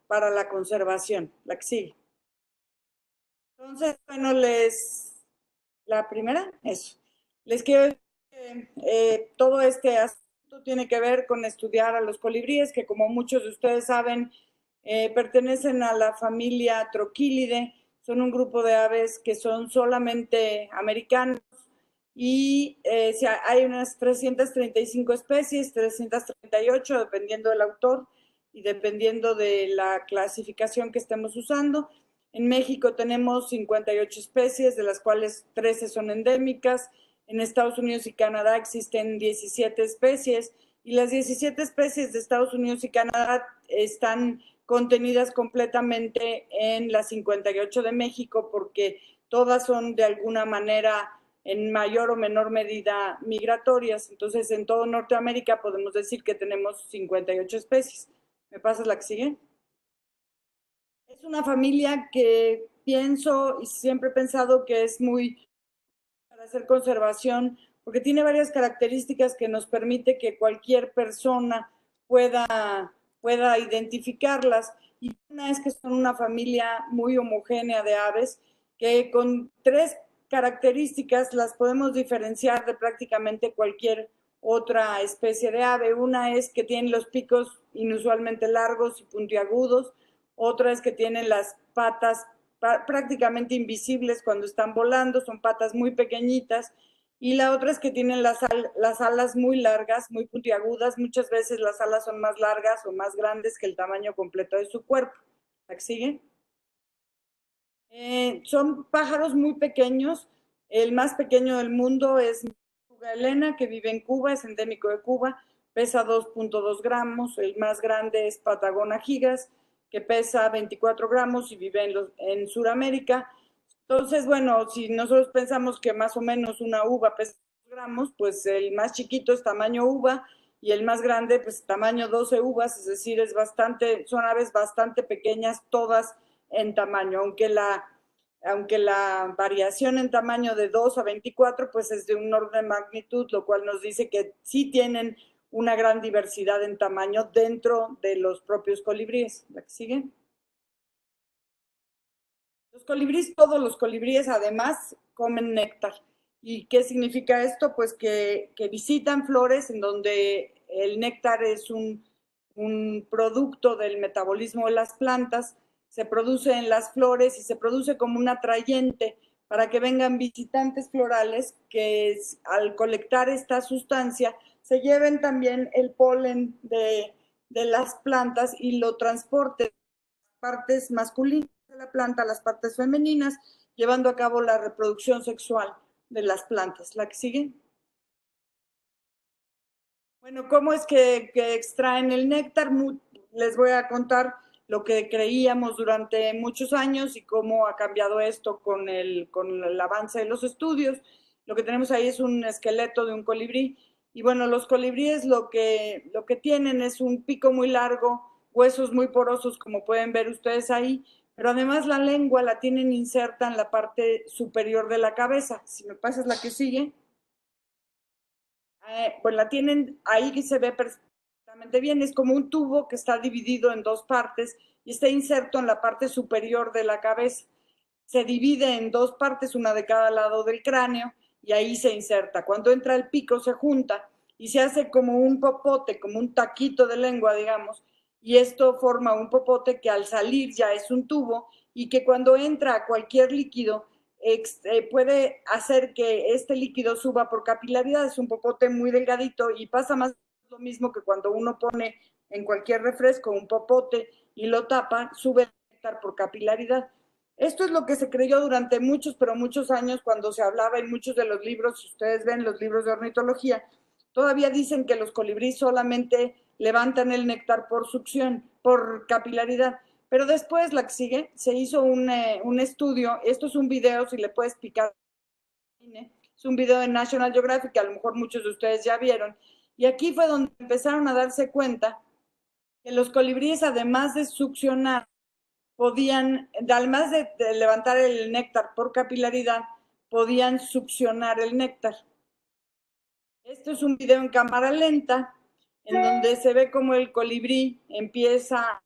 para la conservación, la que sigue. Entonces, bueno, la primera, eso. Les quiero decir que todo este asunto tiene que ver con estudiar a los colibríes, que como muchos de ustedes saben, pertenecen a la familia Troquilidae, son un grupo de aves que son solamente americanos y hay unas 335 especies, 338 dependiendo del autor y dependiendo de la clasificación que estemos usando. En México tenemos 58 especies, de las cuales 13 son endémicas. En Estados Unidos y Canadá existen 17 especies y las 17 especies de Estados Unidos y Canadá están contenidas completamente en las 58 de México porque todas son de alguna manera en mayor o menor medida migratorias. Entonces, en todo Norteamérica podemos decir que tenemos 58 especies. ¿Me pasas la que sigue? Es una familia que pienso y siempre he pensado que es muy para hacer conservación, porque tiene varias características que nos permite que cualquier persona pueda identificarlas. Y una es que son una familia muy homogénea de aves, que con tres características las podemos diferenciar de prácticamente cualquier otra especie de ave. Una es que tienen los picos inusualmente largos y puntiagudos, otra es que tienen las patas prácticamente invisibles cuando están volando, son patas muy pequeñitas, y la otra es que tienen las alas muy largas, muy puntiagudas, muchas veces las alas son más largas o más grandes que el tamaño completo de su cuerpo. ¿La que sigue? Son pájaros muy pequeños, el más pequeño del mundo es Elena, que vive en Cuba, es endémico de Cuba, pesa 2.2 gramos, el más grande es Patagona gigas, que pesa 24 gramos y vive en Sudamérica. Entonces, bueno, si nosotros pensamos que más o menos una uva pesa 2 gramos, pues el más chiquito es tamaño uva y el más grande, pues tamaño 12 uvas, es decir, son aves bastante pequeñas, todas en tamaño, aunque la variación en tamaño de 2 a 24, pues es de un orden de magnitud, lo cual nos dice que sí tienen una gran diversidad en tamaño dentro de los propios colibríes. ¿La que sigue? Los colibríes, todos los colibríes además comen néctar. ¿Y qué significa esto? Pues que visitan flores en donde el néctar es un producto del metabolismo de las plantas, se produce en las flores y se produce como un atrayente para que vengan visitantes florales que al colectar esta sustancia se lleven también el polen de las plantas y lo transporten partes masculinas de la planta a las partes femeninas, llevando a cabo la reproducción sexual de las plantas. ¿La que sigue? Bueno, ¿cómo es que extraen el néctar? Les voy a contar lo que creíamos durante muchos años y cómo ha cambiado esto con el avance de los estudios. Lo que tenemos ahí es un esqueleto de un colibrí. Y bueno, los colibríes lo que tienen es un pico muy largo, huesos muy porosos, como pueden ver ustedes ahí, pero además la lengua la tienen inserta en la parte superior de la cabeza. Si me pasas la que sigue. Pues la tienen ahí que se ve perfectamente bien. Es como un tubo que está dividido en dos partes y está inserto en la parte superior de la cabeza. Se divide en dos partes, una de cada lado del cráneo, y ahí se inserta. Cuando entra el pico se junta y se hace como un popote, como un taquito de lengua, digamos, y esto forma un popote que al salir ya es un tubo y que cuando entra a cualquier líquido puede hacer que este líquido suba por capilaridad. Es un popote muy delgadito y pasa más lo mismo que cuando uno pone en cualquier refresco un popote y lo tapa, sube por capilaridad. Esto es lo que se creyó durante muchos, pero muchos años cuando se hablaba en muchos de los libros, si ustedes ven los libros de ornitología, todavía dicen que los colibríes solamente levantan el néctar por succión, por capilaridad. Pero después, la que sigue, se hizo un estudio, esto es un video, si le puedes picar, es un video de National Geographic que a lo mejor muchos de ustedes ya vieron, y aquí fue donde empezaron a darse cuenta que los colibríes, además de succionar, podían, además de levantar el néctar por capilaridad, podían succionar el néctar. Esto es un video en cámara lenta, en donde se ve como el colibrí empieza a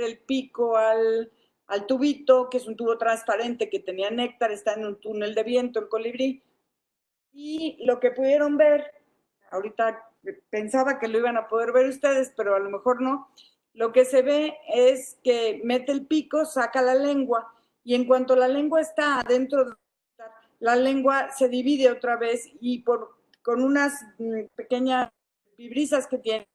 el pico al tubito, que es un tubo transparente que tenía néctar, está en un túnel de viento el colibrí. Y lo que pudieron ver, ahorita pensaba que lo iban a poder ver ustedes, pero a lo mejor no, lo que se ve es que mete el pico, saca la lengua, y en cuanto la lengua está adentro de la lengua se divide otra vez y con unas pequeñas vibrisas que tiene,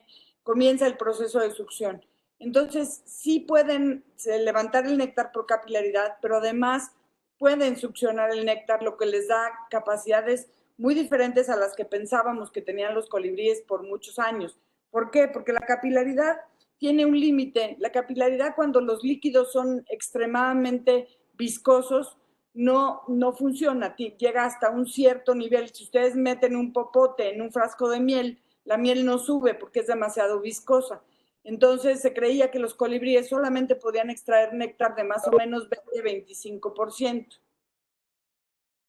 comienza el proceso de succión. Entonces, sí pueden levantar el néctar por capilaridad, pero además pueden succionar el néctar, lo que les da capacidades muy diferentes a las que pensábamos que tenían los colibríes por muchos años. ¿Por qué? Porque la capilaridad tiene un límite. La capilaridad, cuando los líquidos son extremadamente viscosos, no funciona, llega hasta un cierto nivel. Si ustedes meten un popote en un frasco de miel, la miel no sube porque es demasiado viscosa. Entonces se creía que los colibríes solamente podían extraer néctar de más o menos 20-25%.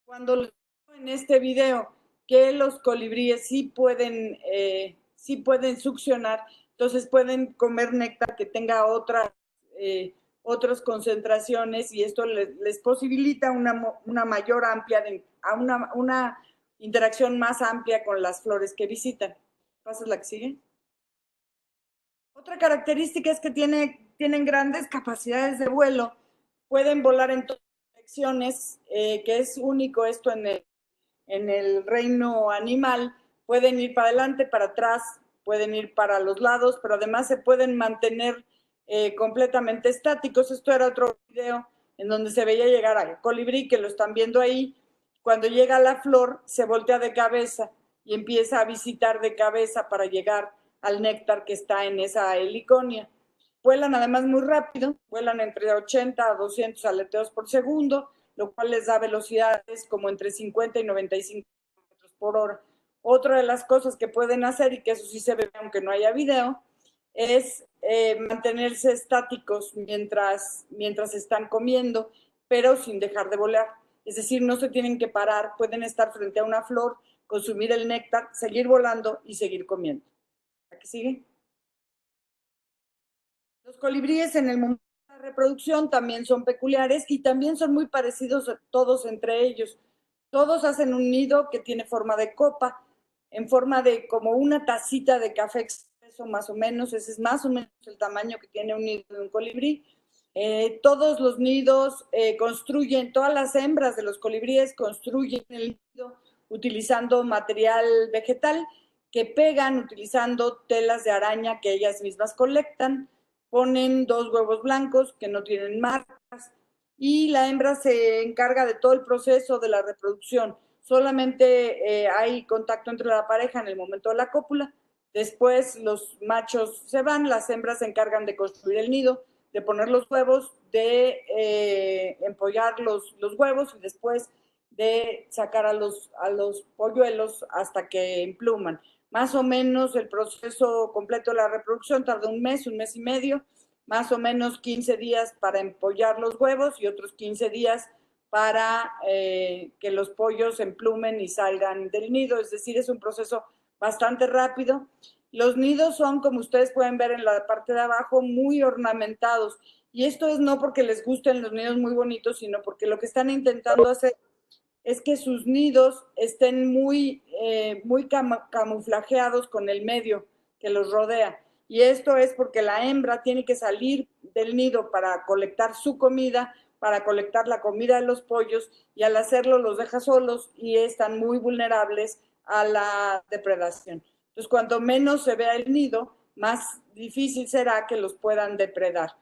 Cuando en este video que los colibríes sí pueden succionar, entonces pueden comer néctar que tenga otras concentraciones y esto les posibilita una mayor amplia, una interacción más amplia con las flores que visitan. ¿Pasas la que sigue? Otra característica es que tienen grandes capacidades de vuelo, pueden volar en todas direcciones, que es único esto en el reino animal. Pueden ir para adelante, para atrás, pueden ir para los lados, pero además se pueden mantener completamente estáticos. Esto era otro video en donde se veía llegar al colibrí, que lo están viendo ahí. Cuando llega a la flor, se voltea de cabeza y empieza a visitar de cabeza para llegar al néctar que está en esa heliconia. Vuelan además muy rápido, vuelan entre 80 a 200 aleteos por segundo, lo cual les da velocidades como entre 50 y 95 kilómetros por hora. Otra de las cosas que pueden hacer, y que eso sí se ve aunque no haya video, es mantenerse estáticos mientras están comiendo, pero sin dejar de volar. Es decir, no se tienen que parar, pueden estar frente a una flor, consumir el néctar, seguir volando y seguir comiendo. ¿A qué sigue? Los colibríes en el momento de la reproducción también son peculiares y también son muy parecidos todos entre ellos. Todos hacen un nido que tiene forma de copa, en forma de como una tacita de café expreso más o menos. Ese es más o menos el tamaño que tiene un nido de un colibrí. Todos los nidos construyen, todas las hembras de los colibríes construyen el nido utilizando material vegetal que pegan utilizando telas de araña que ellas mismas colectan. Ponen 2 huevos blancos que no tienen marcas y la hembra se encarga de todo el proceso de la reproducción. Solamente hay contacto entre la pareja en el momento de la cópula. Después los machos se van, las hembras se encargan de construir el nido, de poner los huevos, de empollar los huevos y después de sacar a los polluelos hasta que empluman. Más o menos el proceso completo de la reproducción tarda un mes y medio, más o menos 15 días para empollar los huevos y otros 15 días para que los pollos emplumen y salgan del nido. Es decir, es un proceso bastante rápido. Los nidos son, como ustedes pueden ver en la parte de abajo, muy ornamentados. Y esto es no porque les gusten los nidos muy bonitos, sino porque lo que están intentando hacer es que sus nidos estén muy camuflajeados con el medio que los rodea. Y esto es porque la hembra tiene que salir del nido para colectar su comida, para colectar la comida de los pollos, y al hacerlo los deja solos y están muy vulnerables a la depredación. Entonces, cuanto menos se vea el nido, más difícil será que los puedan depredar.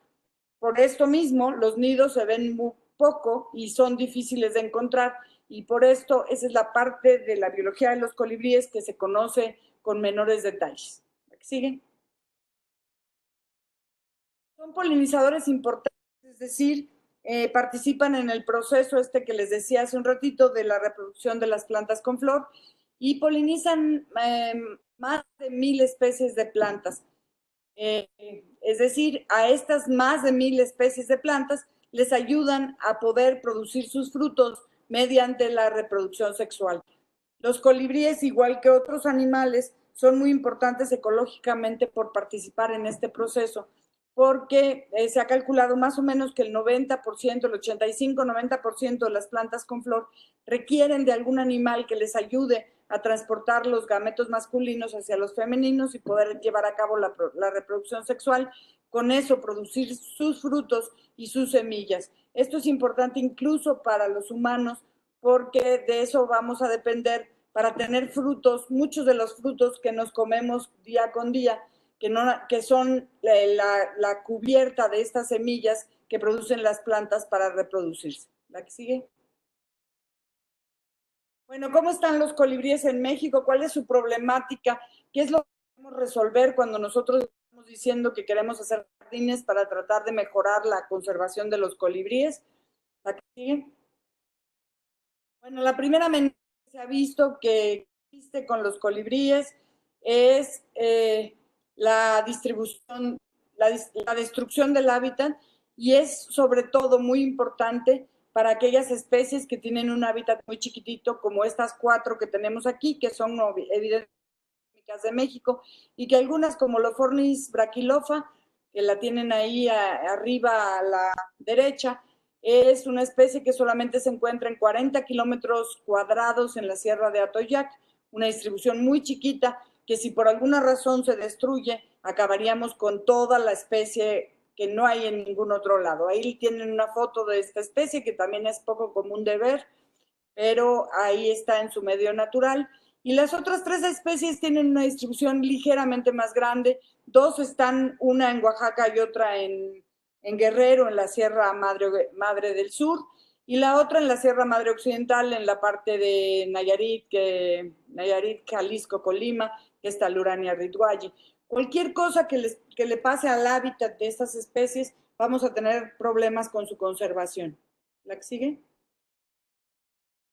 Por esto mismo, los nidos se ven muy poco y son difíciles de encontrar, y por esto esa es la parte de la biología de los colibríes que se conoce con menores detalles. ¿Sigue? Son polinizadores importantes, es decir, participan en el proceso que les decía hace un ratito de la reproducción de las plantas con flor y polinizan más de 1000 especies de plantas. Es decir, a estas más de 1000 especies de plantas les ayudan a poder producir sus frutos mediante la reproducción sexual. Los colibríes, igual que otros animales, son muy importantes ecológicamente por participar en este proceso, porque se ha calculado más o menos que el 90%, el 85-90% de las plantas con flor requieren de algún animal que les ayude a transportar los gametos masculinos hacia los femeninos y poder llevar a cabo la reproducción sexual, con eso producir sus frutos y sus semillas. Esto es importante incluso para los humanos, porque de eso vamos a depender para tener frutos, muchos de los frutos que nos comemos día con día, que son la cubierta de estas semillas que producen las plantas para reproducirse. ¿La que sigue? Bueno, ¿cómo están los colibríes en México? ¿Cuál es su problemática? ¿Qué es lo que queremos resolver cuando nosotros estamos diciendo que queremos hacer jardines para tratar de mejorar la conservación de los colibríes? ¿La que sigue? Bueno, la primera amenaza que se ha visto que existe con los colibríes es la distribución, la destrucción del hábitat, y es sobre todo muy importante para aquellas especies que tienen un hábitat muy chiquitito, como estas 4 que tenemos aquí, que son evidentemente de México, y que algunas como Lophornis brachylopha, que la tienen ahí arriba a la derecha, es una especie que solamente se encuentra en 40 kilómetros cuadrados en la Sierra de Atoyac, una distribución muy chiquita que si por alguna razón se destruye, acabaríamos con toda la especie que no hay en ningún otro lado. Ahí tienen una foto de esta especie que también es poco común de ver, pero ahí está en su medio natural. Y las otras 3 especies tienen una distribución ligeramente más grande. 2 están, una en Oaxaca y otra en Guerrero, en la Sierra Madre del Sur, y la otra en la Sierra Madre Occidental, en la parte de Nayarit, Jalisco, Colima, que está Lurania ridwayi. Cualquier cosa que le pase al hábitat de estas especies, vamos a tener problemas con su conservación. ¿La que sigue?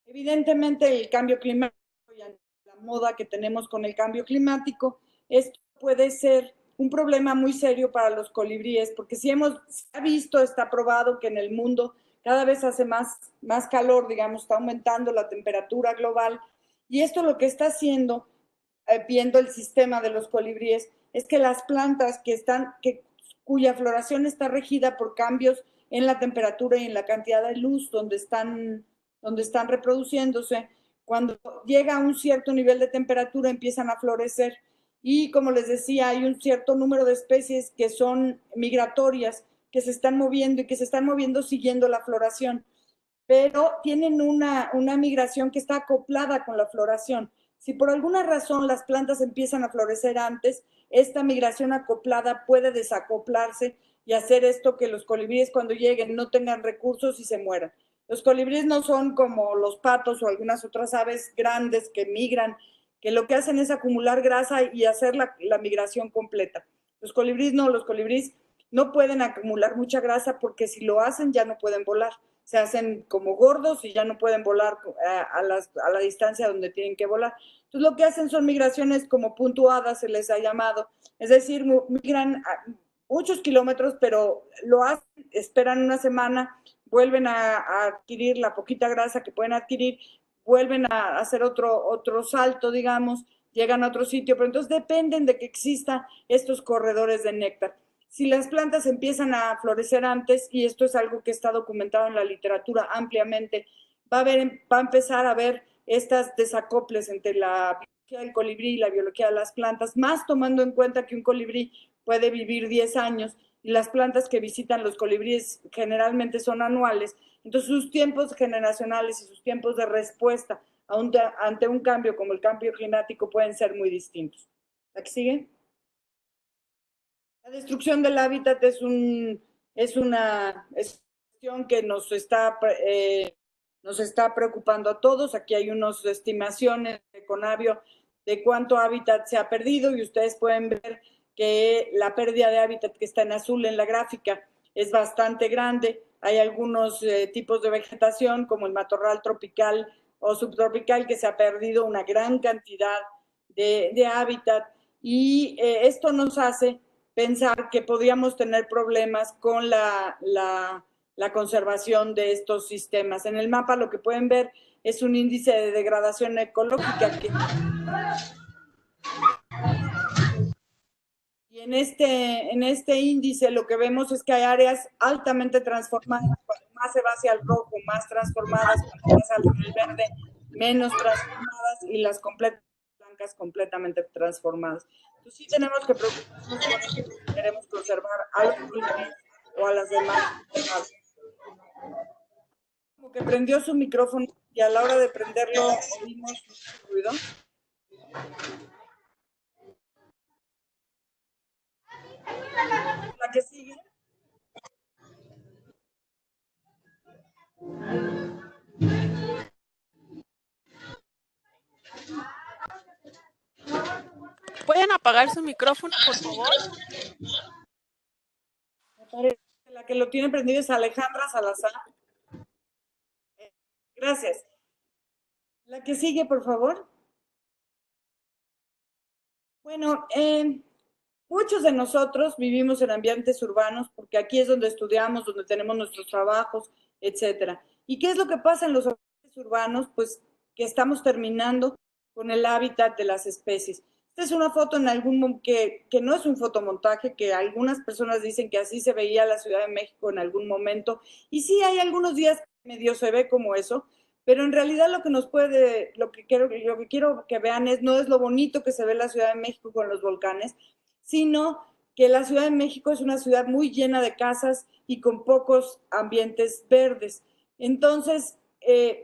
Evidentemente, el cambio climático y la moda que tenemos con el cambio climático, esto puede ser un problema muy serio para los colibríes, porque se ha visto, está probado que en el mundo cada vez hace más calor, digamos, está aumentando la temperatura global, y esto lo que está haciendo, viendo el sistema de los colibríes, es que las plantas cuya floración está regida por cambios en la temperatura y en la cantidad de luz donde están reproduciéndose, cuando llega a un cierto nivel de temperatura empiezan a florecer, y como les decía, hay un cierto número de especies que son migratorias, que se están moviendo y que se están moviendo siguiendo la floración, pero tienen una migración que está acoplada con la floración. Si por alguna razón las plantas empiezan a florecer antes, esta migración acoplada puede desacoplarse y hacer esto que los colibríes cuando lleguen no tengan recursos y se mueran. Los colibríes no son como los patos o algunas otras aves grandes que migran, que lo que hacen es acumular grasa y hacer la migración completa. Los colibríes no pueden acumular mucha grasa, porque si lo hacen ya no pueden volar. Se hacen como gordos y ya no pueden volar a la distancia donde tienen que volar. Entonces lo que hacen son migraciones como puntuadas, se les ha llamado, es decir, migran muchos kilómetros, pero lo hacen, esperan una semana, vuelven a adquirir la poquita grasa que pueden adquirir, vuelven a hacer otro salto, digamos, llegan a otro sitio, pero entonces dependen de que existan estos corredores de néctar. Si las plantas empiezan a florecer antes, y esto es algo que está documentado en la literatura ampliamente, va a empezar a haber estas desacoples entre la biología del colibrí y la biología de las plantas, más tomando en cuenta que un colibrí puede vivir 10 años y las plantas que visitan los colibríes generalmente son anuales. Entonces sus tiempos generacionales y sus tiempos de respuesta ante un cambio como el cambio climático pueden ser muy distintos. ¿La que sigue? La destrucción del hábitat es una cuestión que nos está preocupando a todos. Aquí hay unas estimaciones de Conavio de cuánto hábitat se ha perdido, y ustedes pueden ver que la pérdida de hábitat que está en azul en la gráfica es bastante grande. Hay algunos tipos de vegetación como el matorral tropical o subtropical que se ha perdido una gran cantidad de hábitat, y esto nos hace pensar que podríamos tener problemas con la conservación de estos sistemas. En el mapa lo que pueden ver es un índice de degradación ecológica Y en este índice lo que vemos es que hay áreas altamente transformadas, cuando más se va hacia el rojo, más transformadas, cuando más hacia el verde, menos transformadas, y las completas blancas completamente transformadas. Entonces sí tenemos que preocuparnos por ello si queremos conservar a los colibríes o a las demás aves. Como que prendió su micrófono y a la hora de prenderlo oímos ruido. La que sigue. ¿Pueden apagar su micrófono, por favor? Me parece que la que lo tiene prendido es Alejandra Salazar. Gracias. La que sigue, por favor. Bueno, muchos de nosotros vivimos en ambientes urbanos porque aquí es donde estudiamos, donde tenemos nuestros trabajos, etcétera. ¿Y qué es lo que pasa en los ambientes urbanos? Pues que estamos terminando con el hábitat de las especies. Esta es una foto en algún que no es un fotomontaje, que algunas personas dicen que así se veía la Ciudad de México en algún momento. Y sí, hay algunos días que medio se ve como eso, pero en realidad lo que nos puede, lo que quiero que vean es no es lo bonito que se ve la Ciudad de México con los volcanes, sino que la Ciudad de México es una ciudad muy llena de casas y con pocos ambientes verdes. Entonces,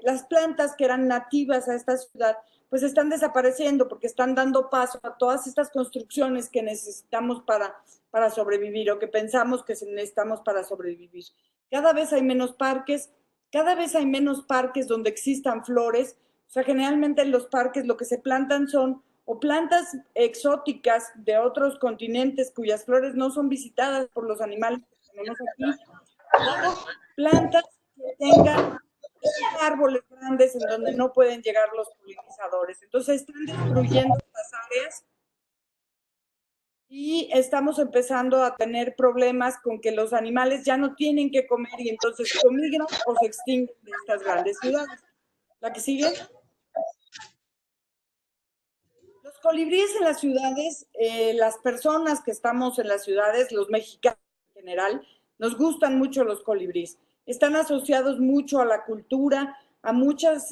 las plantas que eran nativas a esta ciudad, pues están desapareciendo porque están dando paso a todas estas construcciones que necesitamos para sobrevivir o que pensamos que necesitamos para sobrevivir. Cada vez hay menos parques, cada vez hay menos parques donde existan flores. O sea, generalmente en los parques lo que se plantan son o plantas exóticas de otros continentes cuyas flores no son visitadas por los animales que tenemos aquí, o plantas que tengan árboles grandes en donde no pueden llegar los polinizadores. Entonces están destruyendo estas áreas y estamos empezando a tener problemas con que los animales ya no tienen que comer y entonces o migran o se extinguen de estas grandes ciudades. ¿La que sigue? Los colibríes en las ciudades, las personas que estamos en las ciudades, los mexicanos en general, nos gustan mucho los colibríes. Están asociados mucho a la cultura, a muchos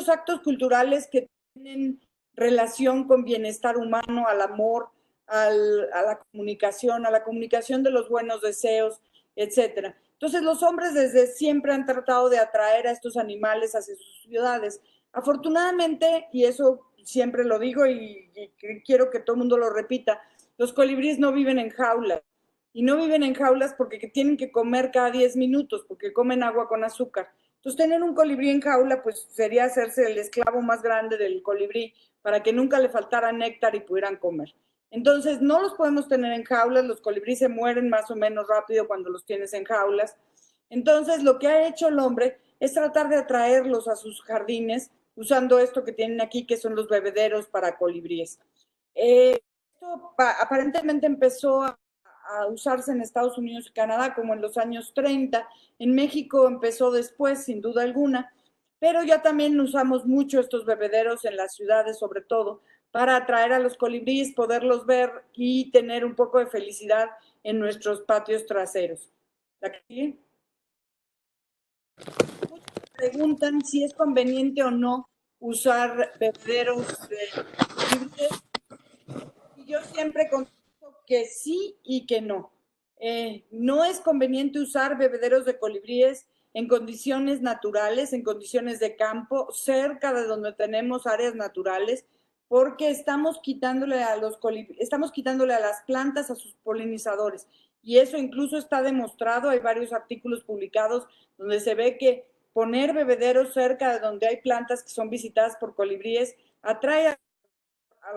actos culturales que tienen relación con bienestar humano, al amor, a la comunicación de los buenos deseos, etcétera. Entonces los hombres desde siempre han tratado de atraer a estos animales hacia sus ciudades. Afortunadamente, y eso siempre lo digo y quiero que todo el mundo lo repita, los colibríes no viven en jaulas. Y no viven en jaulas porque tienen que comer cada 10 minutos, porque comen agua con azúcar. Entonces, tener un colibrí en jaula, pues sería hacerse el esclavo más grande del colibrí para que nunca le faltara néctar y pudieran comer. Entonces, no los podemos tener en jaulas, los colibríes se mueren más o menos rápido cuando los tienes en jaulas. Entonces, lo que ha hecho el hombre es tratar de atraerlos a sus jardines usando esto que tienen aquí, que son los bebederos para colibríes. Esto aparentemente empezó a usarse en Estados Unidos y Canadá como en los años 30. En México empezó después, sin duda alguna, pero ya también usamos mucho estos bebederos en las ciudades, sobre todo, para atraer a los colibríes, poderlos ver y tener un poco de felicidad en nuestros patios traseros. ¿La que sigue? Preguntan si es conveniente o no usar bebederos de colibríes. Y yo siempre contesto que sí y que no. No es conveniente usar bebederos de colibríes en condiciones naturales, en condiciones de campo, cerca de donde tenemos áreas naturales, porque estamos quitándole a las plantas a sus polinizadores. Y eso incluso está demostrado, hay varios artículos publicados donde se ve que poner bebederos cerca de donde hay plantas que son visitadas por colibríes atrae a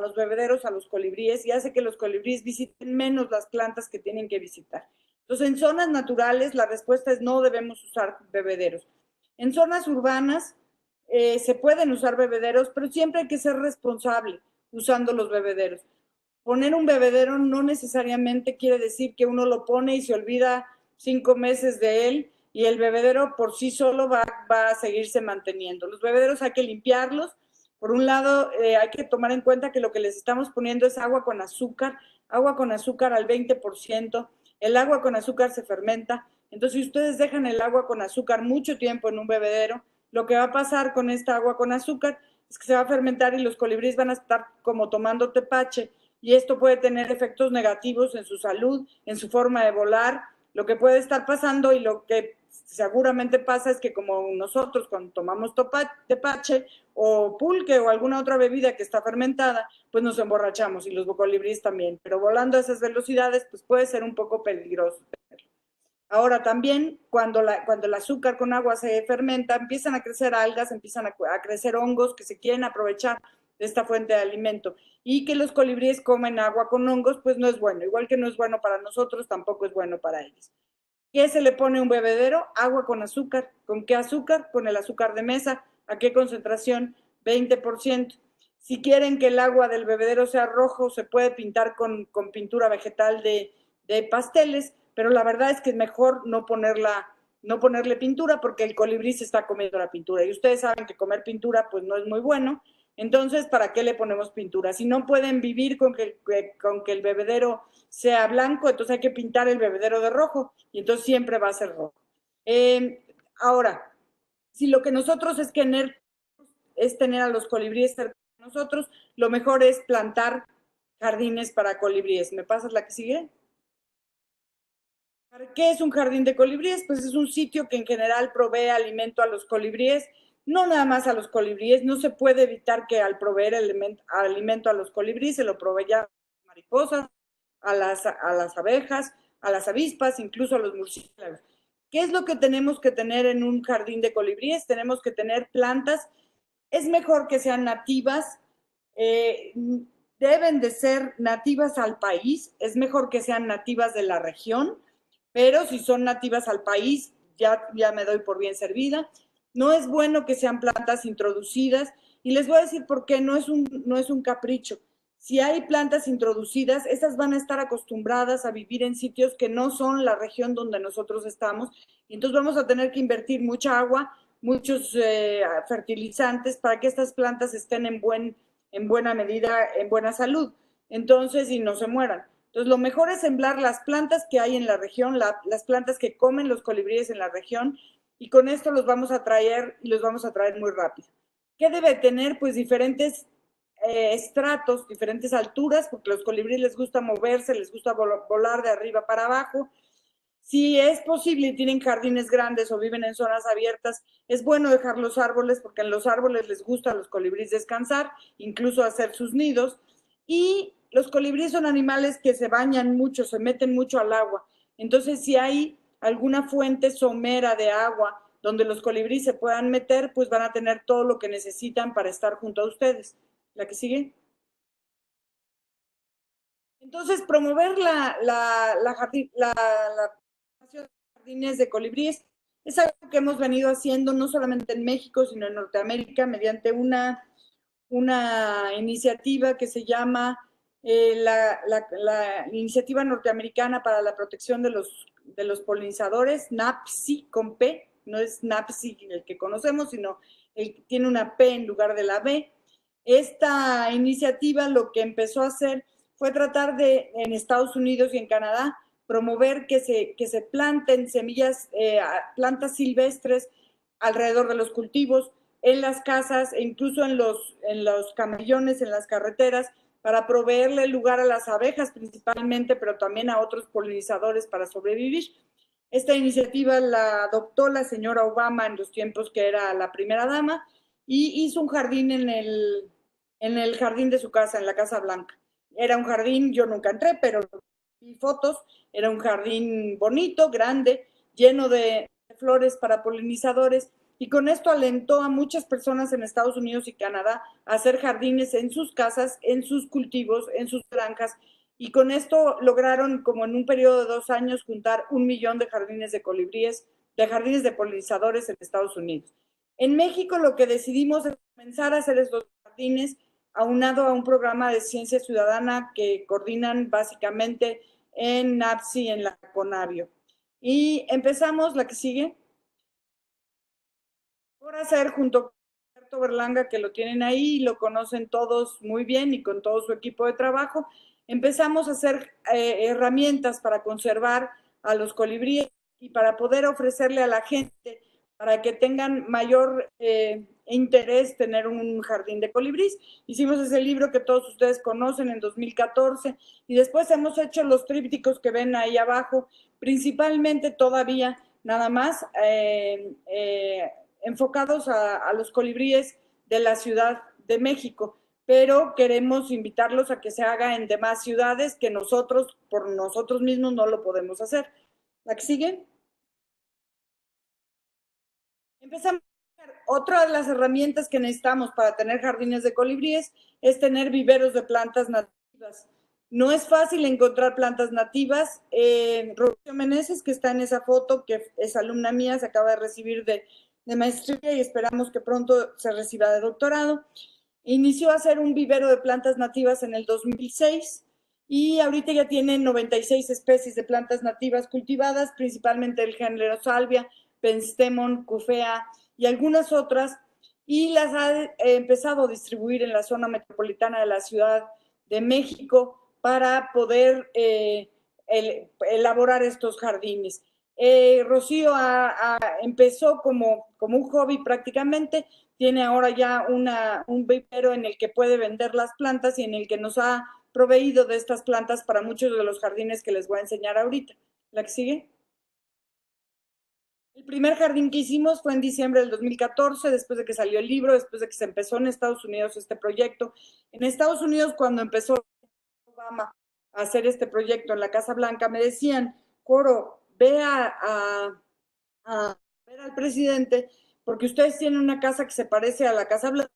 los bebederos, a los colibríes, y hace que los colibríes visiten menos las plantas que tienen que visitar. Entonces, en zonas naturales, la respuesta es no debemos usar bebederos. En zonas urbanas, se pueden usar bebederos, pero siempre hay que ser responsable usando los bebederos. Poner un bebedero no necesariamente quiere decir que uno lo pone y se olvida 5 meses de él y el bebedero por sí solo va a seguirse manteniendo. Los bebederos hay que limpiarlos. Por un lado, hay que tomar en cuenta que lo que les estamos poniendo es agua con azúcar. agua con azúcar al 20%, el agua con azúcar se fermenta, entonces si ustedes dejan el agua con azúcar mucho tiempo en un bebedero, lo que va a pasar con esta agua con azúcar es que se va a fermentar y los colibríes van a estar como tomando tepache, y esto puede tener efectos negativos en su salud, en su forma de volar. Lo que puede estar pasando y lo que seguramente pasa es que como nosotros cuando tomamos tepache o pulque o alguna otra bebida que está fermentada, pues nos emborrachamos y los colibríes también, pero volando a esas velocidades pues puede ser un poco peligroso. Ahora también, cuando el azúcar con agua se fermenta, empiezan a crecer algas, empiezan a crecer hongos que se quieren aprovechar de esta fuente de alimento. Y que los colibríes comen agua con hongos, pues no es bueno. Igual que no es bueno para nosotros, tampoco es bueno para ellos. ¿Qué se le pone a un bebedero? Agua con azúcar. ¿Con qué azúcar? Con el azúcar de mesa. ¿A qué concentración? 20%. Si quieren que el agua del bebedero sea rojo, se puede pintar con pintura vegetal de pasteles, pero la verdad es que es mejor no ponerle pintura porque el colibrí se está comiendo la pintura. Y ustedes saben que comer pintura pues no es muy bueno. Entonces, ¿para qué le ponemos pintura? Si no pueden vivir con que el bebedero sea blanco, entonces hay que pintar el bebedero de rojo y entonces siempre va a ser rojo. Ahora, si lo que nosotros es tener a los colibríes cerca de nosotros, lo mejor es plantar jardines para colibríes. ¿Me pasas la que sigue? ¿Qué es un jardín de colibríes? Pues es un sitio que en general provee alimento a los colibríes, no nada más a los colibríes, no se puede evitar que al proveer alimento a los colibríes se lo provea a las mariposas, a las abejas, a las avispas, incluso a los murciélagos. ¿Qué es lo que tenemos que tener en un jardín de colibríes? Tenemos que tener plantas, es mejor que sean nativas, deben de ser nativas al país, es mejor que sean nativas de la región, pero si son nativas al país, ya me doy por bien servida. No es bueno que sean plantas introducidas, y les voy a decir por qué, no es un capricho. Si hay plantas introducidas, esas van a estar acostumbradas a vivir en sitios que no son la región donde nosotros estamos, y entonces vamos a tener que invertir mucha agua, muchos fertilizantes para que estas plantas estén en buena medida, en buena salud, entonces, y no se mueran. Entonces, lo mejor es sembrar las plantas que hay en la región, las plantas que comen los colibríes en la región, y con esto los vamos a traer y los vamos a traer muy rápido. ¿Qué debe tener? Pues diferentes estratos, diferentes alturas, porque a los colibríes les gusta moverse, les gusta volar de arriba para abajo. Si es posible y tienen jardines grandes o viven en zonas abiertas, es bueno dejar los árboles porque en los árboles les gusta a los colibríes descansar, incluso hacer sus nidos. Y los colibríes son animales que se bañan mucho, se meten mucho al agua. Entonces, si hay alguna fuente somera de agua donde los colibríes se puedan meter, pues van a tener todo lo que necesitan para estar junto a ustedes. ¿La que sigue? Entonces, promover la jardines de colibríes es algo que hemos venido haciendo no solamente en México, sino en Norteamérica, mediante una iniciativa que se llama la Iniciativa Norteamericana para la Protección de los Polinizadores, NAPSI con P, no es NAPSI el que conocemos, sino tiene una P en lugar de la B. Esta iniciativa lo que empezó a hacer fue tratar de, en Estados Unidos y en Canadá, promover que se planten semillas, plantas silvestres alrededor de los cultivos, en las casas e incluso en los camellones, en las carreteras, para proveerle lugar a las abejas principalmente, pero también a otros polinizadores para sobrevivir. Esta iniciativa la adoptó la señora Obama en los tiempos que era la primera dama, y hizo un jardín en el jardín de su casa, en la Casa Blanca. Era un jardín, yo nunca entré, pero vi fotos, era un jardín bonito, grande, lleno de flores para polinizadores, y con esto alentó a muchas personas en Estados Unidos y Canadá a hacer jardines en sus casas, en sus cultivos, en sus granjas, y con esto lograron, como en un periodo de 2 años, juntar 1 millón de jardines de colibríes, de jardines de polinizadores en Estados Unidos. En México lo que decidimos es comenzar a hacer estos jardines aunado a un programa de ciencia ciudadana que coordinan básicamente en NAPSI, en la CONAVIO. Y empezamos, la que sigue, por hacer junto con Alberto Berlanga, que lo tienen ahí, lo conocen todos muy bien y con todo su equipo de trabajo, empezamos a hacer herramientas para conservar a los colibríes y para poder ofrecerle a la gente, para que tengan mayor interés tener un jardín de colibrís. Hicimos ese libro que todos ustedes conocen en 2014 y después hemos hecho los trípticos que ven ahí abajo, principalmente todavía nada más enfocados a los colibríes de la Ciudad de México, pero queremos invitarlos a que se haga en demás ciudades que nosotros, por nosotros mismos, no lo podemos hacer. ¿La que sigue? Empezamos. Otra de las herramientas que necesitamos para tener jardines de colibríes es tener viveros de plantas nativas. No es fácil encontrar plantas nativas. Rocío Meneses, que está en esa foto, que es alumna mía, se acaba de recibir de maestría y esperamos que pronto se reciba de doctorado. Inició a hacer un vivero de plantas nativas en el 2006 y ahorita ya tiene 96 especies de plantas nativas cultivadas, principalmente el género Salvia, Penstemon, Cufea y algunas otras, y las ha empezado a distribuir en la zona metropolitana de la Ciudad de México para poder elaborar estos jardines. Rocío empezó como un hobby prácticamente, tiene ahora ya un vivero en el que puede vender las plantas y en el que nos ha proveído de estas plantas para muchos de los jardines que les voy a enseñar ahorita. ¿La que sigue? El primer jardín que hicimos fue en diciembre del 2014, después de que salió el libro, después de que se empezó en Estados Unidos este proyecto. En Estados Unidos, cuando empezó Obama a hacer este proyecto en la Casa Blanca, me decían, Coro, ve a ver al presidente, porque ustedes tienen una casa que se parece a la Casa Blanca,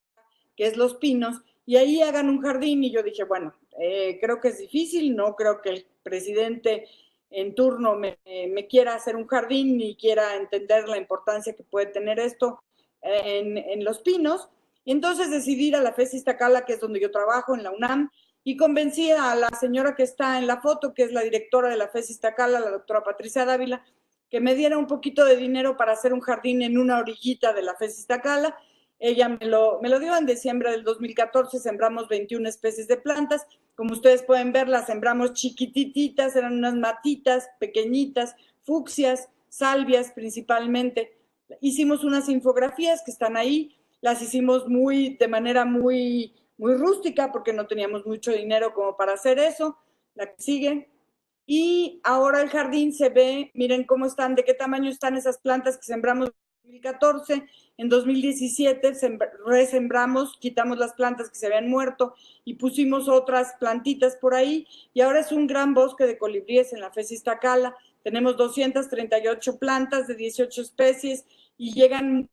que es Los Pinos, y ahí hagan un jardín. Y yo dije, bueno, creo que es difícil, no creo que el presidente en turno me quiera hacer un jardín ni quiera entender la importancia que puede tener esto en Los Pinos. Y entonces decidí ir a la FES Iztacala, que es donde yo trabajo, en la UNAM, y convencí a la señora que está en la foto, que es la directora de la FES Iztacala, la doctora Patricia Dávila, que me diera un poquito de dinero para hacer un jardín en una orillita de la FES Iztacala. Ella me lo dio en diciembre del 2014, sembramos 21 especies de plantas. Como ustedes pueden ver, las sembramos chiquititas, eran unas matitas pequeñitas, fucsias, salvias principalmente. Hicimos unas infografías que están ahí, las hicimos de manera muy rústica porque no teníamos mucho dinero como para hacer eso. La que sigue. Y ahora el jardín se ve, miren cómo están, de qué tamaño están esas plantas que sembramos en 2014. En 2017 resembramos, quitamos las plantas que se habían muerto y pusimos otras plantitas por ahí. Y ahora es un gran bosque de colibríes en la FES Iztacala. Tenemos 238 plantas de 18 especies y llegan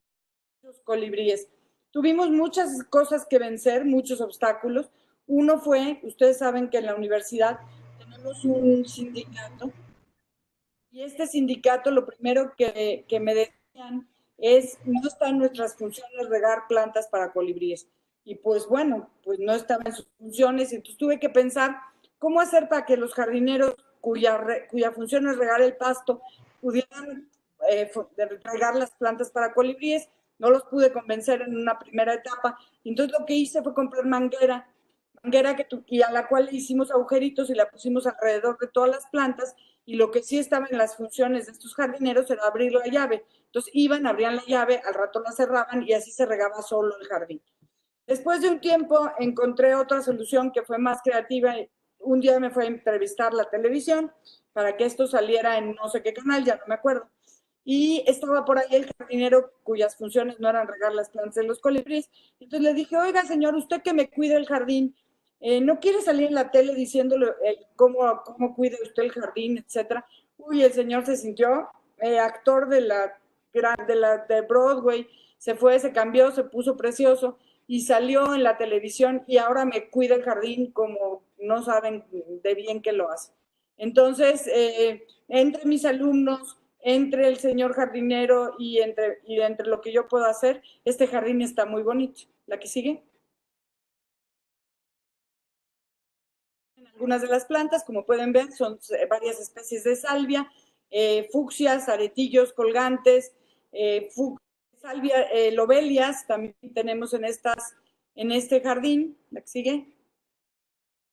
muchos colibríes. Tuvimos muchas cosas que vencer, muchos obstáculos. Uno fue, ustedes saben que en la universidad tenemos un sindicato y este sindicato lo primero que me decían es, no está en nuestras funciones regar plantas para colibríes. Y pues bueno, pues no estaba en sus funciones, y entonces tuve que pensar cómo hacer para que los jardineros cuya función es regar el pasto pudieran regar las plantas para colibríes. No los pude convencer en una primera etapa. Entonces lo que hice fue comprar manguera y a la cual le hicimos agujeritos y la pusimos alrededor de todas las plantas, y lo que sí estaba en las funciones de estos jardineros era abrir la llave. Entonces iban, abrían la llave, al rato la cerraban y así se regaba solo el jardín. Después de un tiempo encontré otra solución que fue más creativa. Un día me fue a entrevistar la televisión para que esto saliera en no sé qué canal, ya no me acuerdo. Y estaba por ahí el jardinero cuyas funciones no eran regar las plantas de los colibríes. Entonces le dije, oiga señor, usted que me cuida el jardín, ¿no quiere salir en la tele diciéndole cómo cuida usted el jardín, etcétera? Uy, el señor se sintió actor de Broadway, se fue, se cambió, se puso precioso y salió en la televisión y ahora me cuida el jardín como no saben de bien que lo hace. Entonces, entre mis alumnos, entre el señor jardinero y entre lo que yo puedo hacer, este jardín está muy bonito. ¿La que sigue? Algunas de las plantas, como pueden ver, son varias especies de salvia, fucsias, aretillos colgantes, salvia, lobelias, también tenemos en este jardín. ¿La que sigue?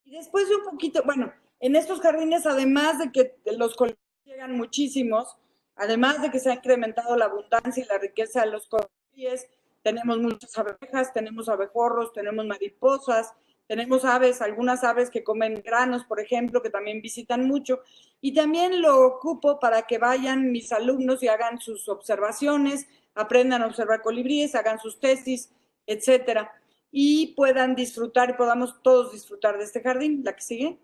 Y después de un poquito, bueno, en estos jardines, además de que los colibríes llegan muchísimos, además de que se ha incrementado la abundancia y la riqueza de los colibríes, tenemos muchas abejas, tenemos abejorros, tenemos mariposas, tenemos aves, algunas aves que comen granos, por ejemplo, que también visitan mucho. Y también lo ocupo para que vayan mis alumnos y hagan sus observaciones, aprendan a observar colibríes, hagan sus tesis, etcétera, y puedan disfrutar y podamos todos disfrutar de este jardín. La que sigue.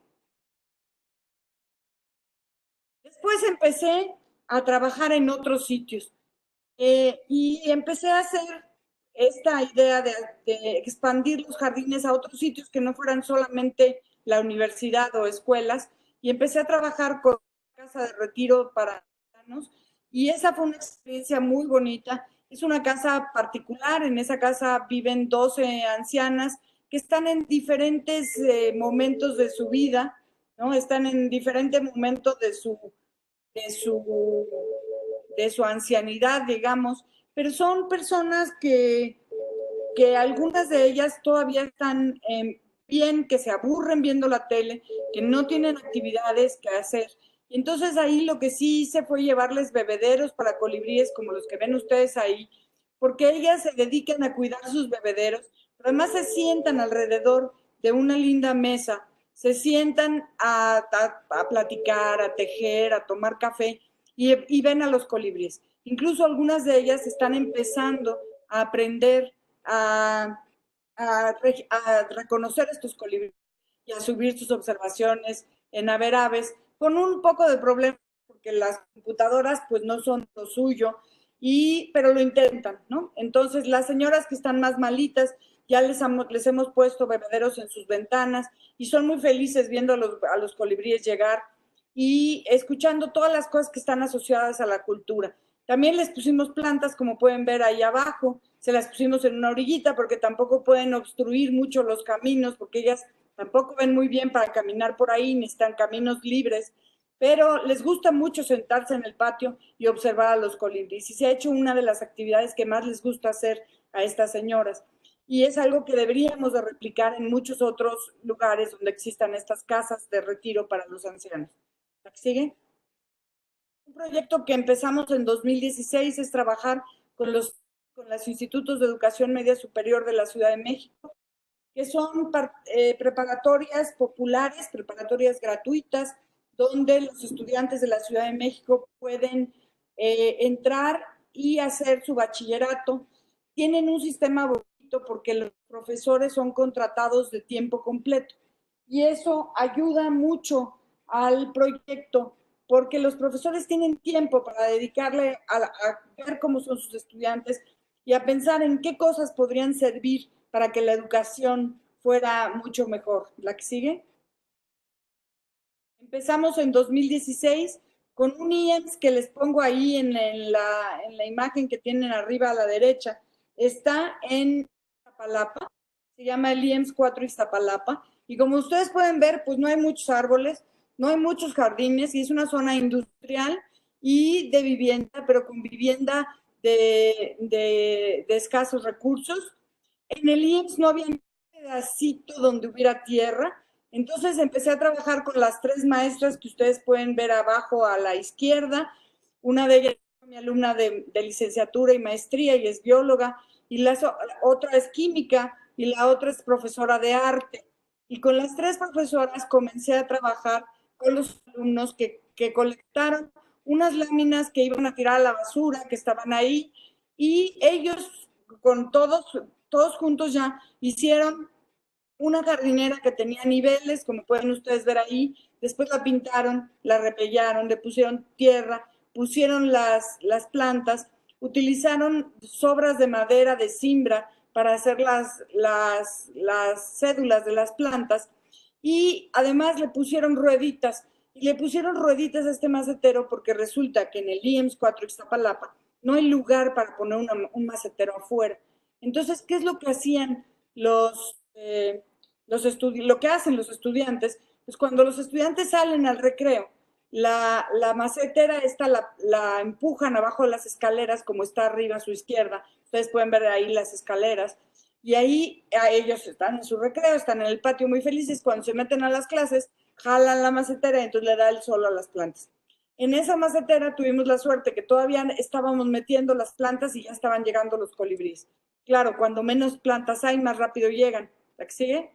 Después empecé a trabajar en otros sitios y empecé a hacer esta idea de expandir los jardines a otros sitios que no fueran solamente la universidad o escuelas, y empecé a trabajar con casa de retiro para ancianos, y esa fue una experiencia muy bonita. Es una casa particular, en esa casa viven 12 ancianas que están en diferentes momentos de su vida, ¿no? Están en diferentes momentos de su, de su ancianidad, digamos, pero son personas que algunas de ellas todavía están bien, que se aburren viendo la tele, que no tienen actividades que hacer. Y entonces ahí lo que sí hice fue llevarles bebederos para colibríes como los que ven ustedes ahí, porque ellas se dedican a cuidar sus bebederos, pero además se sientan alrededor de una linda mesa, se sientan a platicar, a tejer, a tomar café, y ven a los colibríes. Incluso algunas de ellas están empezando a aprender a, a reconocer estos colibríes y a subir sus observaciones en haber aves, con un poco de problema, porque las computadoras pues no son lo suyo, pero lo intentan, ¿no? Entonces las señoras que están más malitas, ya les hemos puesto bebederos en sus ventanas y son muy felices viendo a los colibríes llegar y escuchando todas las cosas que están asociadas a la cultura. También les pusimos plantas, como pueden ver ahí abajo, se las pusimos en una orillita porque tampoco pueden obstruir mucho los caminos, porque ellas tampoco ven muy bien para caminar por ahí, necesitan caminos libres, pero les gusta mucho sentarse en el patio y observar a los colibríes. Y se ha hecho una de las actividades que más les gusta hacer a estas señoras. Y es algo que deberíamos de replicar en muchos otros lugares donde existan estas casas de retiro para los ancianos. ¿Sigue? Un proyecto que empezamos en 2016 es trabajar con los institutos de educación media superior de la Ciudad de México, que son preparatorias populares, preparatorias gratuitas, donde los estudiantes de la Ciudad de México pueden entrar y hacer su bachillerato. Tienen un sistema bonito porque los profesores son contratados de tiempo completo y eso ayuda mucho al proyecto porque los profesores tienen tiempo para dedicarle a ver cómo son sus estudiantes y a pensar en qué cosas podrían servir para que la educación fuera mucho mejor. ¿La que sigue? Empezamos en 2016 con un IEMS que les pongo ahí en la imagen que tienen arriba a la derecha. Está en Iztapalapa, se llama el IEMS 4 Iztapalapa. Y como ustedes pueden ver, pues no hay muchos árboles, no hay muchos jardines y es una zona industrial y de vivienda, pero con vivienda de escasos recursos. En el IEMS no había un pedacito donde hubiera tierra, entonces empecé a trabajar con las tres maestras que ustedes pueden ver abajo a la izquierda. Una de ellas es mi alumna de licenciatura y maestría y es bióloga, y la otra es química y la otra es profesora de arte. Y con las tres profesoras comencé a trabajar con los alumnos que colectaron unas láminas que iban a tirar a la basura, que estaban ahí, y ellos con todos juntos ya hicieron una jardinera que tenía niveles, como pueden ustedes ver ahí, después la pintaron, la repellaron, le pusieron tierra, pusieron las plantas, utilizaron sobras de madera de cimbra para hacer las cédulas de las plantas y además le pusieron rueditas. Y le pusieron rueditas a este macetero porque resulta que en el IEMS 4 Ixtapalapa no hay lugar para poner un macetero afuera. Entonces, ¿qué es lo que hacían lo que hacen los estudiantes? Pues cuando los estudiantes salen al recreo, la macetera esta la empujan abajo de las escaleras, como está arriba a su izquierda. Ustedes pueden ver ahí las escaleras. Y ahí a ellos están en su recreo, están en el patio muy felices. Cuando se meten a las clases, jalan la macetera y entonces le da el sol a las plantas. En esa macetera tuvimos la suerte que todavía estábamos metiendo las plantas y ya estaban llegando los colibríes. Claro, cuando menos plantas hay, más rápido llegan. ¿La que sigue?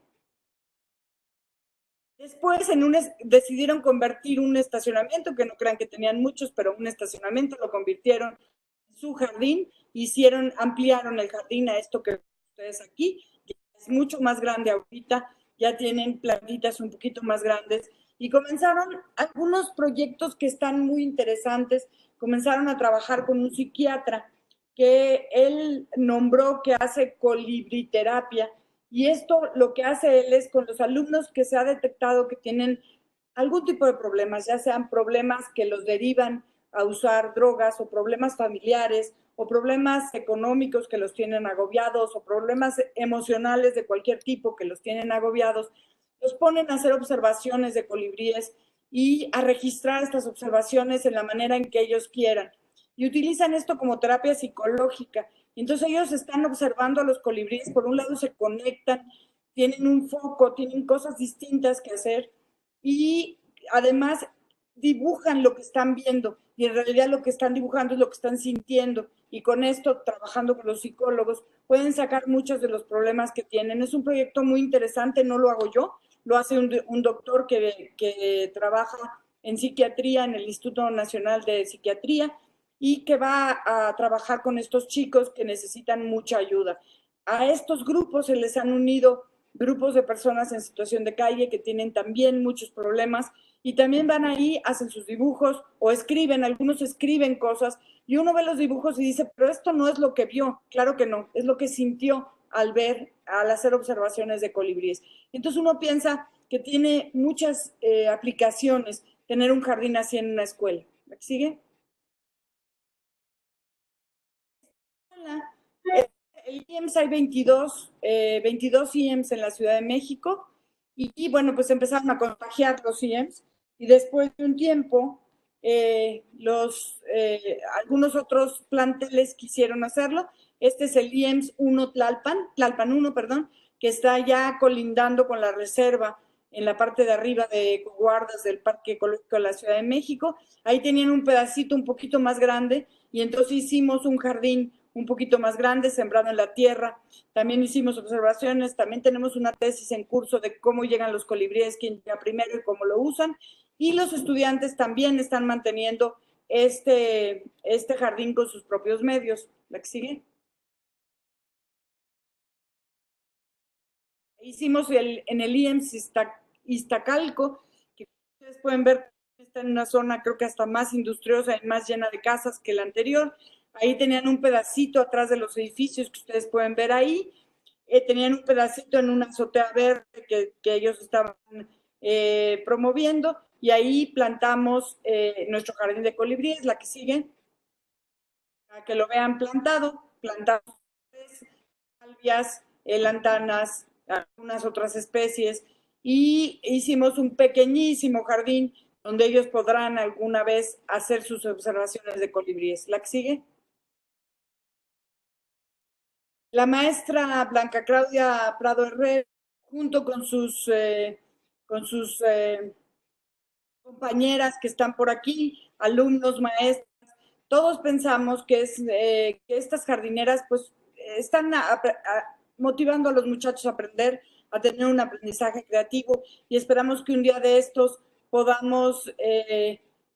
Después decidieron convertir un estacionamiento, que no crean que tenían muchos, pero un estacionamiento lo convirtieron en su jardín, ampliaron el jardín a esto que ustedes aquí, es mucho más grande ahorita, ya tienen plantitas un poquito más grandes y comenzaron algunos proyectos que están muy interesantes. Comenzaron a trabajar con un psiquiatra que él nombró que hace colibriterapia, y esto lo que hace él es con los alumnos que se ha detectado que tienen algún tipo de problemas, ya sean problemas que los derivan a usar drogas o problemas familiares o problemas económicos que los tienen agobiados o problemas emocionales de cualquier tipo que los tienen agobiados, los ponen a hacer observaciones de colibríes y a registrar estas observaciones en la manera en que ellos quieran. Y utilizan esto como terapia psicológica. Entonces ellos están observando a los colibríes, por un lado se conectan, tienen un foco, tienen cosas distintas que hacer y además dibujan lo que están viendo y en realidad lo que están dibujando es lo que están sintiendo, y con esto, trabajando con los psicólogos, pueden sacar muchos de los problemas que tienen. Es un proyecto muy interesante, no lo hago yo, lo hace un doctor que trabaja en psiquiatría en el Instituto Nacional de Psiquiatría y que va a trabajar con estos chicos que necesitan mucha ayuda. A estos grupos se les han unido grupos de personas en situación de calle que tienen también muchos problemas y también van ahí, hacen sus dibujos o escriben, algunos escriben cosas y uno ve los dibujos y dice, pero esto no es lo que vio. Claro que no, es lo que sintió al hacer observaciones de colibríes. Entonces uno piensa que tiene muchas aplicaciones tener un jardín así en una escuela. ¿Sigue? El IEMS hay 22 IEMS en la Ciudad de México bueno, pues empezaron a contagiar los IEMS y después de un tiempo algunos otros planteles quisieron hacerlo. Este es el IEMS 1 Tlalpan 1, perdón, que está ya colindando con la reserva en la parte de arriba de guardas del Parque Ecológico de la Ciudad de México. Ahí tenían un pedacito un poquito más grande y entonces hicimos un jardín un poquito más grande, sembrado en la tierra. También hicimos observaciones, también tenemos una tesis en curso de cómo llegan los colibríes, quién llega primero y cómo lo usan. Y los estudiantes también están manteniendo este jardín con sus propios medios. ¿La que sigue? Hicimos en el IEMS Iztacalco, que ustedes pueden ver, está en una zona creo que hasta más industriosa y más llena de casas que la anterior. Ahí tenían un pedacito atrás de los edificios que ustedes pueden ver ahí. Tenían un pedacito en una azotea verde que ellos estaban promoviendo y ahí plantamos nuestro jardín de colibríes, la que sigue, para que lo vean plantamos salvias, lantanas, algunas otras especies y hicimos un pequeñísimo jardín donde ellos podrán alguna vez hacer sus observaciones de colibríes. ¿La que sigue? La maestra Blanca Claudia Prado Herrera, junto con sus compañeras que están por aquí, alumnos, maestros, todos pensamos que estas jardineras pues están motivando a los muchachos a aprender, a tener un aprendizaje creativo y esperamos que un día de estos podamos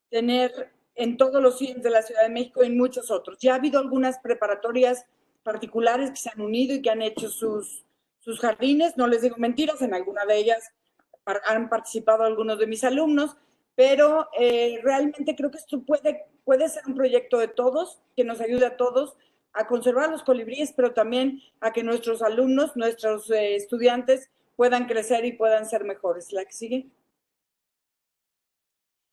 tener en todos los CIEMs de la Ciudad de México y en muchos otros. Ya ha habido algunas preparatorias particulares que se han unido y que han hecho sus jardines, no les digo mentiras, en alguna de ellas han participado algunos de mis alumnos, pero realmente creo que esto puede ser un proyecto de todos, que nos ayude a todos a conservar los colibríes, pero también a que nuestros alumnos, nuestros estudiantes puedan crecer y puedan ser mejores. ¿La que sigue?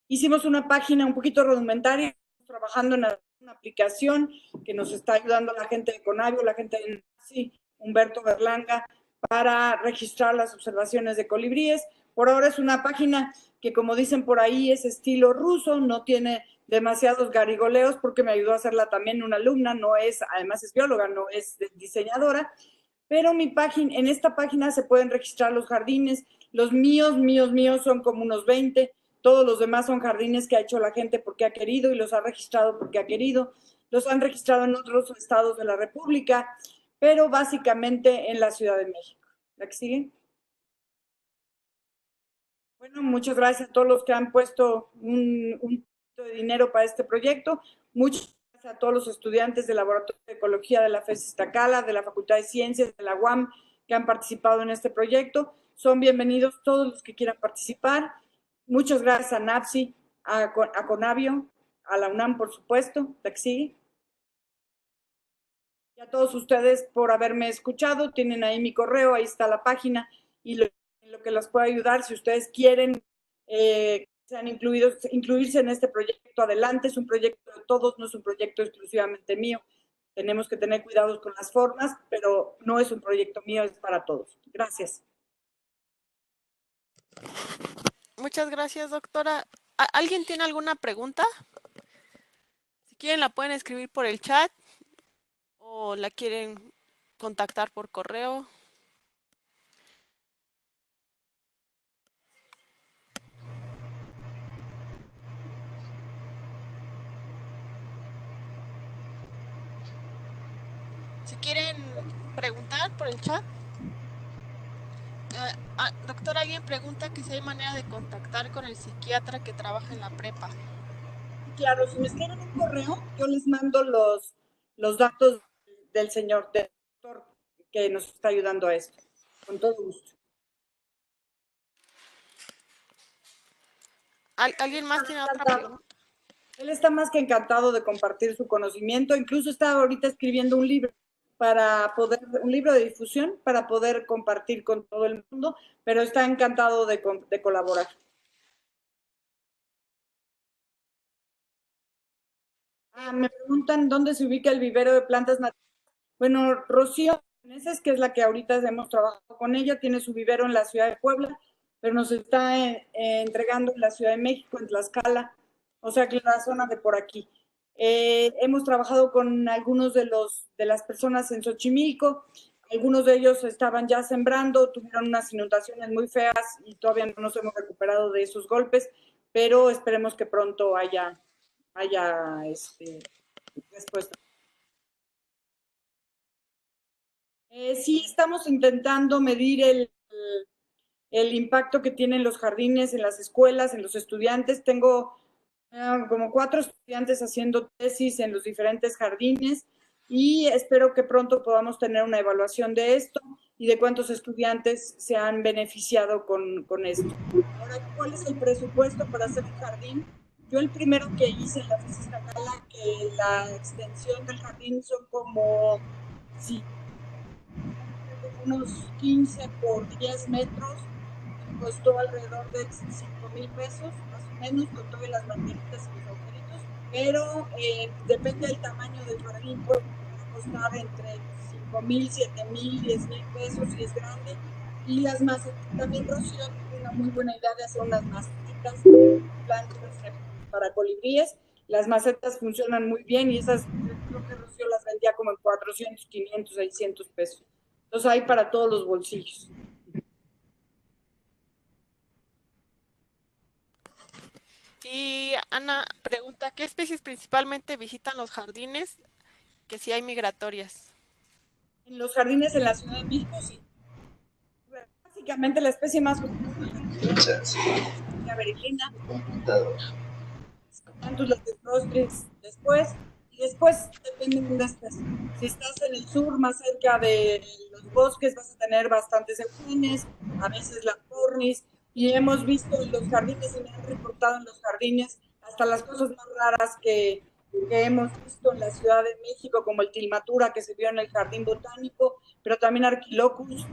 Hicimos una página un poquito rudimentaria, trabajando en una aplicación que nos está ayudando la gente de Conavio, la gente de NACI, Humberto Berlanga, para registrar las observaciones de colibríes. Por ahora es una página que, como dicen por ahí, es estilo ruso, no tiene demasiados garigoleos porque me ayudó a hacerla también una alumna, además es bióloga, no es diseñadora, pero en esta página se pueden registrar los jardines. Los míos son como unos 20. Todos los demás son jardines que ha hecho la gente porque ha querido y los ha registrado porque ha querido. Los han registrado en otros estados de la República, pero básicamente en la Ciudad de México. ¿La que sigue? Bueno, muchas gracias a todos los que han puesto un poquito de dinero para este proyecto. Muchas gracias a todos los estudiantes del Laboratorio de Ecología de la FES Iztacala, de la Facultad de Ciencias, de la UAM, que han participado en este proyecto. Son bienvenidos todos los que quieran participar. Muchas gracias a NAPSI, a Conavio, a la UNAM, por supuesto, la que sigue. Y a todos ustedes por haberme escuchado. Tienen ahí mi correo, ahí está la página y lo que los pueda ayudar. Si ustedes quieren sean incluirse en este proyecto, adelante. Es un proyecto de todos, no es un proyecto exclusivamente mío. Tenemos que tener cuidados con las formas, pero no es un proyecto mío, es para todos. Gracias. Muchas gracias, doctora. ¿Alguien tiene alguna pregunta? Si quieren, la pueden escribir por el chat o la quieren contactar por correo. Si quieren preguntar por el chat. Doctor, alguien pregunta que si hay manera de contactar con el psiquiatra que trabaja en la prepa. Claro, si me escriben un correo, yo les mando los datos del señor, del doctor que nos está ayudando a esto. Con todo gusto. ¿Alguien más tiene otra pregunta? Él está más que encantado de compartir su conocimiento. Incluso está ahorita escribiendo un libro un libro de difusión para poder compartir con todo el mundo, pero está encantado de colaborar. Me preguntan dónde se ubica el vivero de plantas naturales. Bueno, Rocío Meneses, que es la que ahorita hemos trabajado con ella, tiene su vivero en la ciudad de Puebla, pero nos está entregando en la Ciudad de México, en Tlaxcala, o sea que la zona de por aquí. Hemos trabajado con algunos de las personas en Xochimilco, algunos de ellos estaban ya sembrando, tuvieron unas inundaciones muy feas y todavía no nos hemos recuperado de esos golpes, pero esperemos que pronto haya respuesta. Sí, estamos intentando medir el impacto que tienen los jardines en las escuelas, en los estudiantes. Tengo como 4 estudiantes haciendo tesis en los diferentes jardines y espero que pronto podamos tener una evaluación de esto y de cuántos estudiantes se han beneficiado con esto. Ahora, ¿cuál es el presupuesto para hacer un jardín? Yo el primero que hice en la FES Iztacala, que la extensión del jardín son como unos 15 por 10 metros, costó alrededor de 5,000 pesos, más o menos, con todas las banderitas y los agujeritos, pero depende del tamaño del jardín, puede costar entre 5,000, 7,000, 10,000 pesos si es grande. Y las macetas, también Rocío tiene una muy buena idea de hacer unas macetas para colibríes. Las macetas funcionan muy bien y esas creo que Rocío las vendía como en 400, 500, 600 pesos. Entonces hay para todos los bolsillos. Y Ana pregunta, ¿qué especies principalmente visitan los jardines? Que si hay migratorias. En los jardines en la Ciudad de México, sí. Básicamente la especie más la berenjena, las después, y después depende de dónde estés. Si estás en el sur, más cerca de los bosques, vas a tener bastantes eugenes, a veces la cornis, y hemos visto en los jardines y me han reportado en los jardines hasta las cosas más raras que hemos visto en la Ciudad de México, como el tilmatura que se vio en el Jardín Botánico, pero también Arquilocus.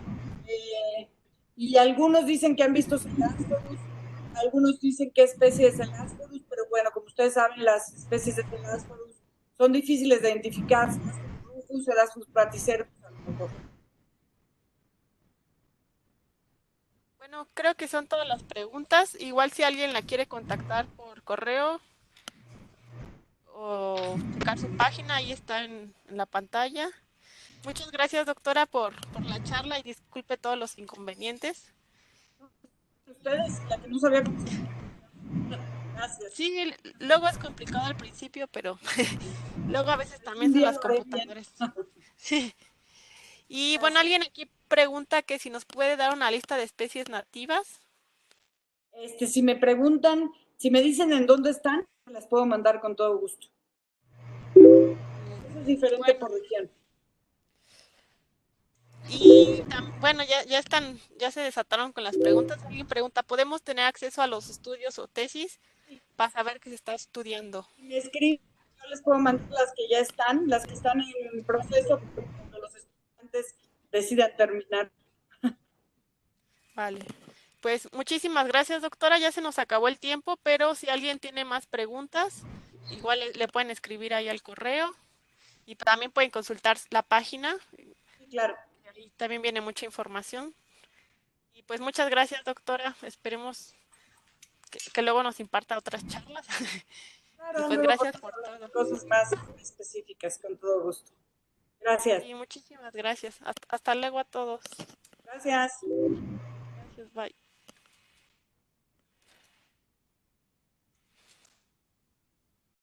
Y algunos dicen que han visto Celastorus, algunos dicen qué especie de Celastorus, pero bueno, como ustedes saben, las especies de Celastorus son difíciles de identificar. Rufus, Celastorus platycercus, a lo mejor. Bueno, creo que son todas las preguntas. Igual si alguien la quiere contactar por correo o checar su página, ahí está en la pantalla. Muchas gracias, doctora, por la charla y disculpe todos los inconvenientes. Ustedes, la que no sabía cómo se... Gracias. Sí, luego es complicado al principio, pero luego a veces también Un son día las lo haré bien. computadoras. Sí. Y bueno, Gracias. alguien aquí pregunta que si nos puede dar una lista de especies nativas. Si me preguntan, si me dicen en dónde están, las puedo mandar con todo gusto. Eso es diferente Bueno, por región. y bueno, ya se desataron con las preguntas. Alguien pregunta, ¿podemos tener acceso a los estudios o tesis para saber que se está estudiando? Si me escriben, yo les puedo mandar las que ya están, las que están en proceso, cuando los estudiantes decidan terminar. Vale. Pues muchísimas gracias, doctora. Ya se nos acabó el tiempo, pero si alguien tiene más preguntas, igual le pueden escribir ahí al correo y también pueden consultar la página. Sí, claro. Ahí también viene mucha información. Y pues muchas gracias, doctora. Esperemos que luego nos imparta otras charlas. Y Claro, pues luego gracias podemos por hablar de todo. cosas más específicas, con todo gusto. Gracias. Sí, muchísimas gracias. Hasta luego a todos. Gracias. Gracias, bye.